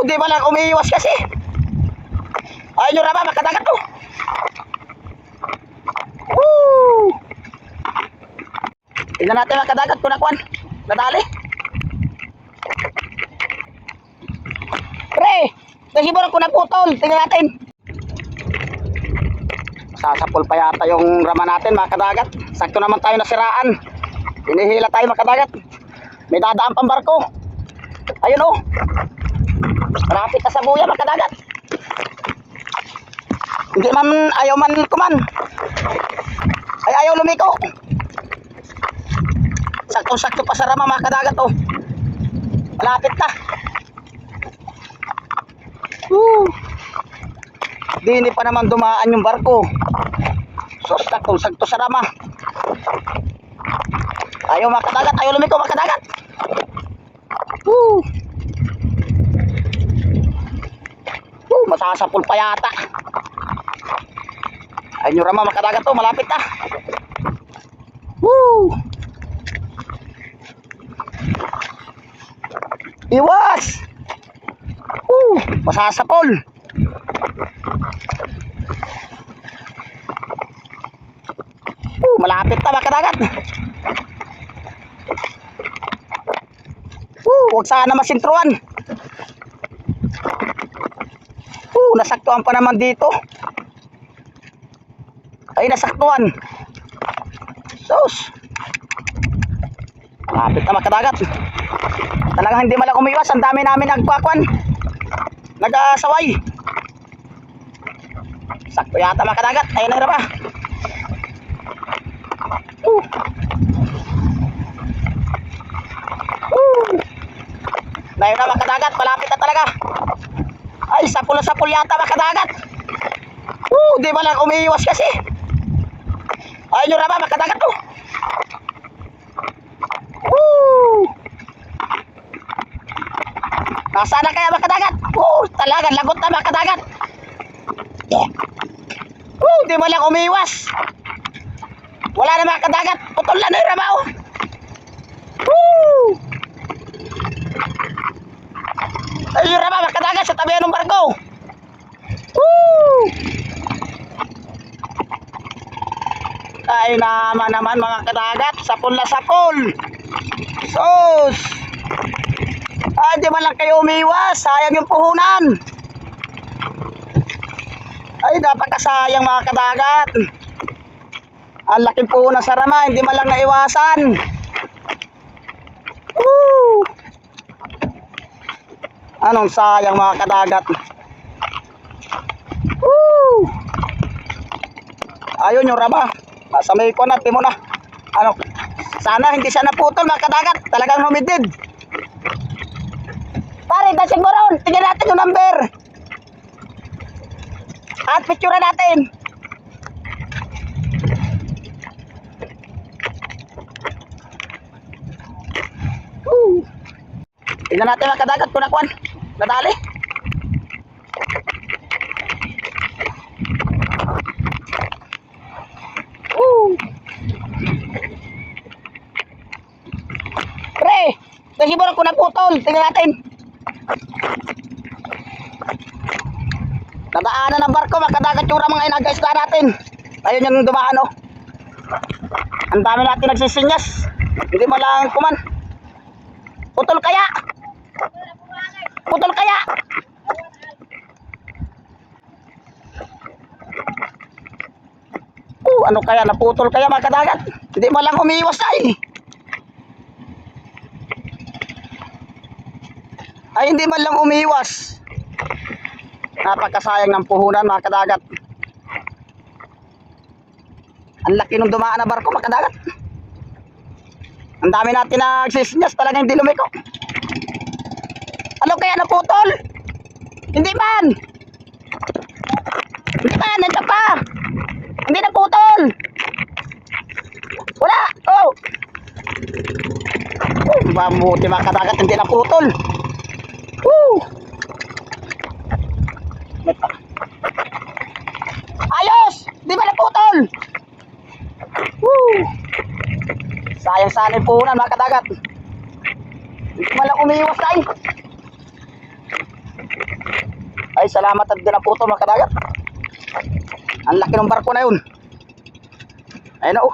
di ba lang umiiwas kasi. Ayun yung rama, makadagat to. Woo! Tingnan natin makadagat kung nakuan. Nadali. Pre, nagibor ko naputol. Tingnan natin. Sasapol pa yata yung rama natin makadagat. Sakto naman tayo nasiraan. Hinihila tayo makadagat. May dadaan pang barko. Ayun oh. Rapit na sa buya makadagat. Hindi man ayaw man kuman. Ay ayaw lumiko. Sakto-sakto pa sa rama makadagat oh. Malapit na. Dini pa naman dumaan yung barko. So sakto-sakto sa rama. Ayaw makadagat, ayaw lumiko makadagat. Masasapul pa yata. Ayun yung rama makadagat to, malapit na. Iwas. Masasapul. Malapit na makadagat. Huwag sana masintruan. Nasaktuan pa naman dito. Ay, nasaktuan. Sus. Malapit na makadagat. Talagang hindi malang umiwas. Ang dami namin nagkwakwan. Nagasaway. Sakto yata makadagat. Ayun na hirap ah. Ayun na makadagat. Malapit na talaga. Ay, sapul na sapul yata makadagat. Di ba lang umiiwas kasi. Ayun yung rama makadagat to. Nasaan na kaya makadagat? Talaga lagot na makadagat. Di ba lang umiiwas. Wala na makadagat. Putol na yung rama oh. Ayun yung rama makadagat sa tabi ng barko. Ay naman mga kadagat. Sapul na sapul. Sus. Ay di man lang kayo umiwas. Sayang yung puhunan. Ay napakasayang mga kadagat. Ang laking puhunan sa rama. Hindi man lang naiwasan. Anong sayang mga kadagat. Ayun yung rama. Sa may ko na, timo na. Ano? Sana hindi siya naputol mga kadagat. Talagang humidid. Pare, dasig mo ron. Tingnan natin yung number. At picture natin. Tingnan natin mga kadagat kung nakuan. Nadali. Pre, nahibor ako naputol. Tingnan natin. Nadaanan ng barko, makadagat yung mga inagaisla natin. Ayun yung dumaan oh. Ang dami natin nagsisinyas. Hindi mo lang kuman. Putol kaya. Putol kaya. Ano kaya naputol kaya mga kadagat? Hindi mo lang umiiwas ay. Ay hindi man lang umiiwas. Napakasayang ng puhunan mga kadagat. Ang laki nung dumaan na barko mga kadagat. Ang dami natin nagsisinyas, talagang hindi lumiko. Ano kaya naputol? Hindi man. Hindi man, nandiyan pa. Hindi naputol. Wala. Mabuti mga kadagat, hindi naputol. Ayos! Di ba naputol? Sayang sana yung puhunan mga kadagat. Hindi man lang umiiwas tayo. Ay, salamat at dinaputol mga kadagat. Ang laki ng barko na yun. Ayun o.